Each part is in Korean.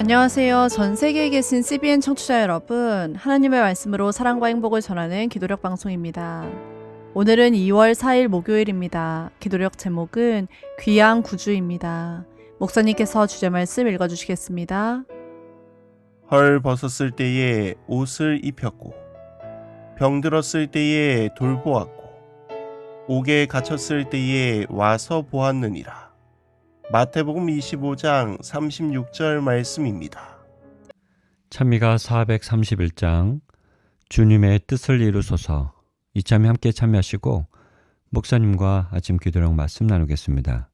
안녕하세요. 전 세계에 계신 CBN 청취자 여러분, 하나님의 말씀으로 사랑과 행복을 전하는 기도력 방송입니다. 오늘은 2월 4일 목요일입니다. 기도력 제목은 귀양 구주입니다. 목사님께서 주제 말씀 읽어주시겠습니다. 헐 벗었을 때에 옷을 입혔고 병들었을 때에 돌보았고 옥에 갇혔을 때에 와서 보았느니라. 마태복음 25장 36절 말씀입니다. 찬미가 431장 주님의 뜻을 이루소서. 이참에 함께 참여하시고 목사님과 아침 기도력 말씀 나누겠습니다.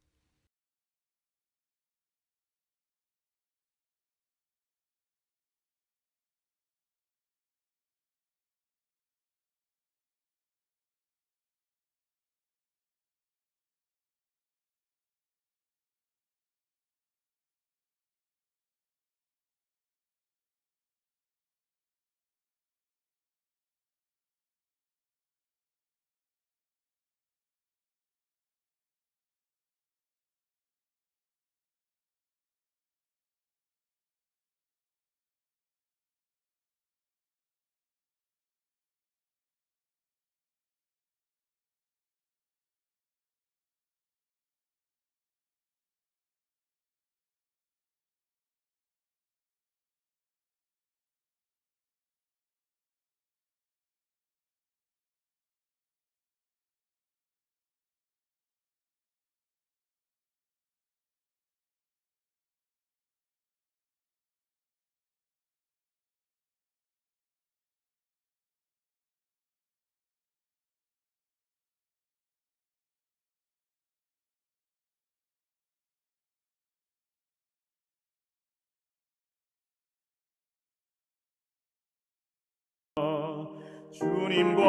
주님과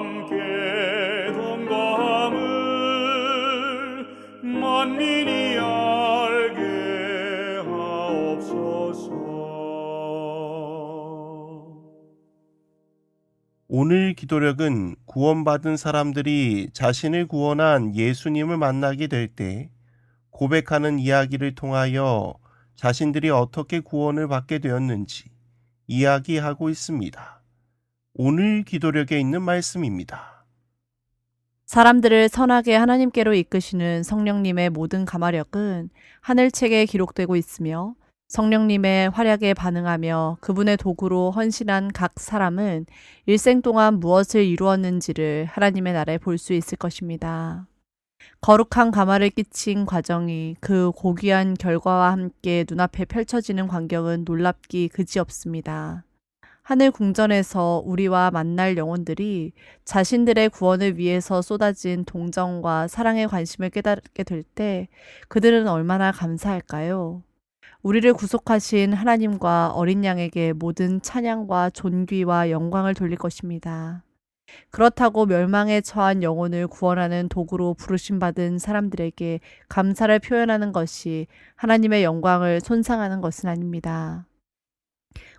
함께 동감을 만민이 알게 하옵소서. 오늘 기도력은 구원받은 사람들이 자신을 구원한 예수님을 만나게 될 때 고백하는 이야기를 통하여 자신들이 어떻게 구원을 받게 되었는지 이야기하고 있습니다. 오늘 기도력에 있는 말씀입니다. 사람들을 선하게 하나님께로 이끄시는 성령님의 모든 가마력은 하늘책에 기록되고 있으며 성령님의 활약에 반응하며 그분의 도구로 헌신한 각 사람은 일생 동안 무엇을 이루었는지를 하나님의 나라에 볼 수 있을 것입니다. 거룩한 가마를 끼친 과정이 그 고귀한 결과와 함께 눈앞에 펼쳐지는 광경은 놀랍기 그지없습니다. 하늘 궁전에서 우리와 만날 영혼들이 자신들의 구원을 위해서 쏟아진 동정과 사랑의 관심을 깨닫게 될 때 그들은 얼마나 감사할까요? 우리를 구속하신 하나님과 어린 양에게 모든 찬양과 존귀와 영광을 돌릴 것입니다. 그렇다고 멸망에 처한 영혼을 구원하는 도구로 부르심받은 사람들에게 감사를 표현하는 것이 하나님의 영광을 손상하는 것은 아닙니다.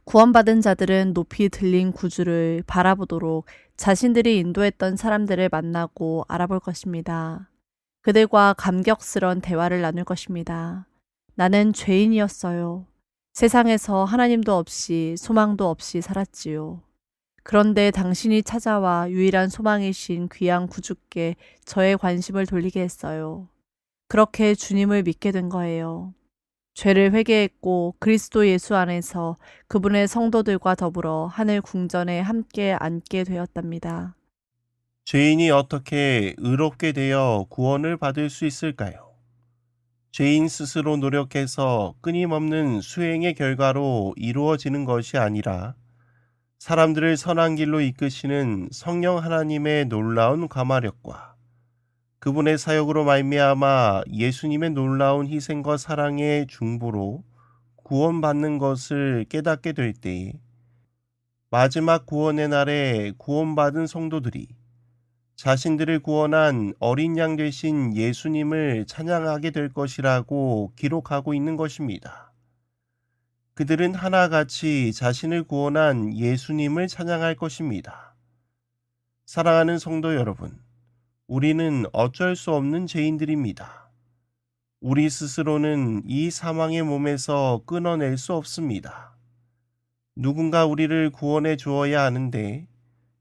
구원받은 자들은 높이 들린 구주를 바라보도록 자신들이 인도했던 사람들을 만나고 알아볼 것입니다. 그들과 감격스런 대화를 나눌 것입니다. 나는 죄인이었어요. 세상에서 하나님도 없이 소망도 없이 살았지요. 그런데 당신이 찾아와 유일한 소망이신 귀한 구주께 저의 관심을 돌리게 했어요. 그렇게 주님을 믿게 된 거예요. 죄를 회개했고 그리스도 예수 안에서 그분의 성도들과 더불어 하늘 궁전에 함께 앉게 되었답니다. 죄인이 어떻게 의롭게 되어 구원을 받을 수 있을까요? 죄인 스스로 노력해서 끊임없는 수행의 결과로 이루어지는 것이 아니라 사람들을 선한 길로 이끄시는 성령 하나님의 놀라운 가마력과 그분의 사역으로 말미암아 예수님의 놀라운 희생과 사랑의 중보로 구원받는 것을 깨닫게 될 때에 마지막 구원의 날에 구원받은 성도들이 자신들을 구원한 어린 양 되신 예수님을 찬양하게 될 것이라고 기록하고 있는 것입니다. 그들은 하나같이 자신을 구원한 예수님을 찬양할 것입니다. 사랑하는 성도 여러분, 우리는 어쩔 수 없는 죄인들입니다. 우리 스스로는 이 사망의 몸에서 끊어낼 수 없습니다. 누군가 우리를 구원해 주어야 하는데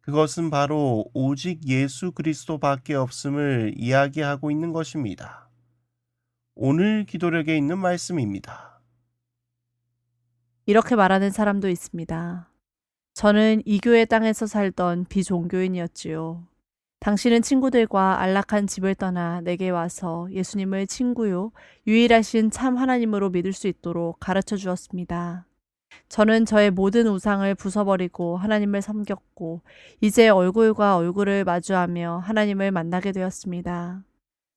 그것은 바로 오직 예수 그리스도밖에 없음을 이야기하고 있는 것입니다. 오늘 기도력에 있는 말씀입니다. 이렇게 말하는 사람도 있습니다. 저는 이 교회 땅에서 살던 비종교인이었지요. 당신은 친구들과 안락한 집을 떠나 내게 와서 예수님을 친구요, 유일하신 참 하나님으로 믿을 수 있도록 가르쳐 주었습니다. 저는 저의 모든 우상을 부숴버리고 하나님을 섬겼고, 이제 얼굴과 얼굴을 마주하며 하나님을 만나게 되었습니다.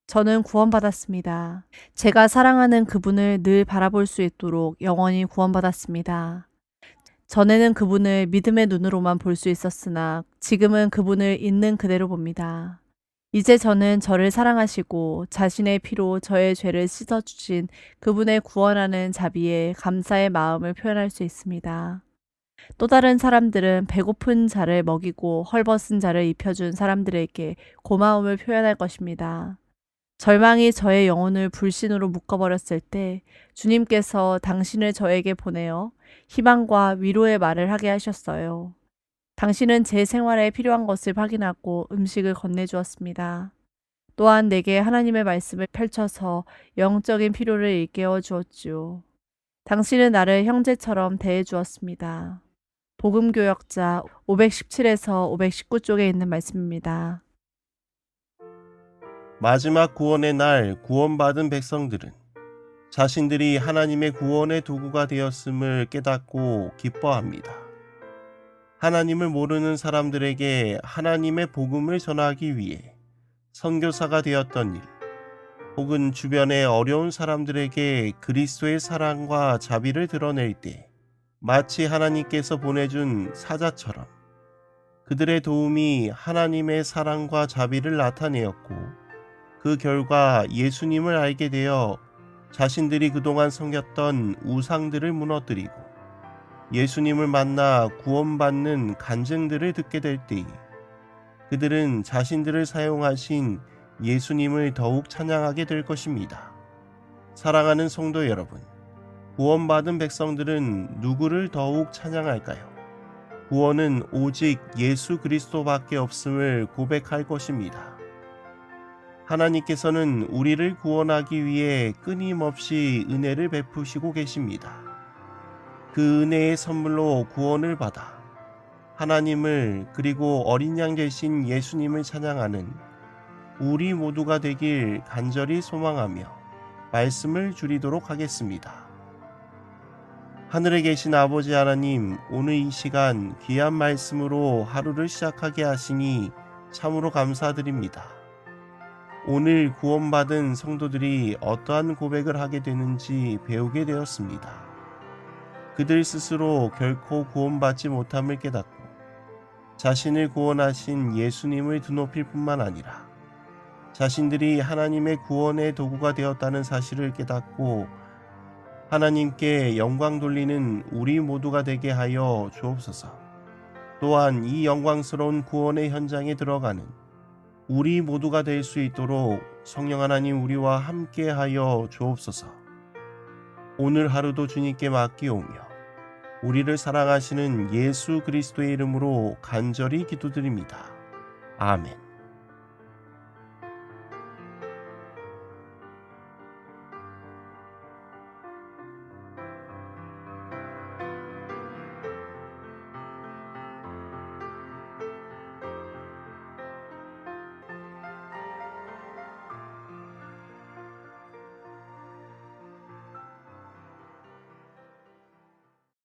저는 구원받았습니다. 제가 사랑하는 그분을 늘 바라볼 수 있도록 영원히 구원받았습니다. 전에는 그분을 믿음의 눈으로만 볼 수 있었으나 지금은 그분을 있는 그대로 봅니다. 이제 저는 저를 사랑하시고 자신의 피로 저의 죄를 씻어주신 그분의 구원하는 자비에 감사의 마음을 표현할 수 있습니다. 또 다른 사람들은 배고픈 자를 먹이고 헐벗은 자를 입혀준 사람들에게 고마움을 표현할 것입니다. 절망이 저의 영혼을 불신으로 묶어버렸을 때 주님께서 당신을 저에게 보내어 희망과 위로의 말을 하게 하셨어요. 당신은 제 생활에 필요한 것을 확인하고 음식을 건네주었습니다. 또한 내게 하나님의 말씀을 펼쳐서 영적인 필요를 일깨워 주었지요. 당신은 나를 형제처럼 대해 주었습니다. 복음교역자 517에서 519쪽에 있는 말씀입니다. 마지막 구원의 날 구원받은 백성들은 자신들이 하나님의 구원의 도구가 되었음을 깨닫고 기뻐합니다. 하나님을 모르는 사람들에게 하나님의 복음을 전하기 위해 선교사가 되었던 일, 혹은 주변의 어려운 사람들에게 그리스도의 사랑과 자비를 드러낼 때 마치 하나님께서 보내준 사자처럼 그들의 도움이 하나님의 사랑과 자비를 나타내었고, 그 결과 예수님을 알게 되어 자신들이 그동안 섬겼던 우상들을 무너뜨리고 예수님을 만나 구원받는 간증들을 듣게 될 때에 그들은 자신들을 사용하신 예수님을 더욱 찬양하게 될 것입니다. 사랑하는 성도 여러분, 구원받은 백성들은 누구를 더욱 찬양할까요? 구원은 오직 예수 그리스도밖에 없음을 고백할 것입니다. 하나님께서는 우리를 구원하기 위해 끊임없이 은혜를 베푸시고 계십니다. 그 은혜의 선물로 구원을 받아 하나님을 그리고 어린 양 되신 예수님을 찬양하는 우리 모두가 되길 간절히 소망하며 말씀을 줄이도록 하겠습니다. 하늘에 계신 아버지 하나님, 오늘 이 시간 귀한 말씀으로 하루를 시작하게 하시니 참으로 감사드립니다. 오늘 구원받은 성도들이 어떠한 고백을 하게 되는지 배우게 되었습니다. 그들 스스로 결코 구원받지 못함을 깨닫고 자신을 구원하신 예수님을 드높일 뿐만 아니라 자신들이 하나님의 구원의 도구가 되었다는 사실을 깨닫고 하나님께 영광 돌리는 우리 모두가 되게 하여 주옵소서. 또한 이 영광스러운 구원의 현장에 들어가는 우리 모두가 될 수 있도록 성령 하나님 우리와 함께 하여 주옵소서. 오늘 하루도 주님께 맡기오며 우리를 사랑하시는 예수 그리스도의 이름으로 간절히 기도드립니다. 아멘.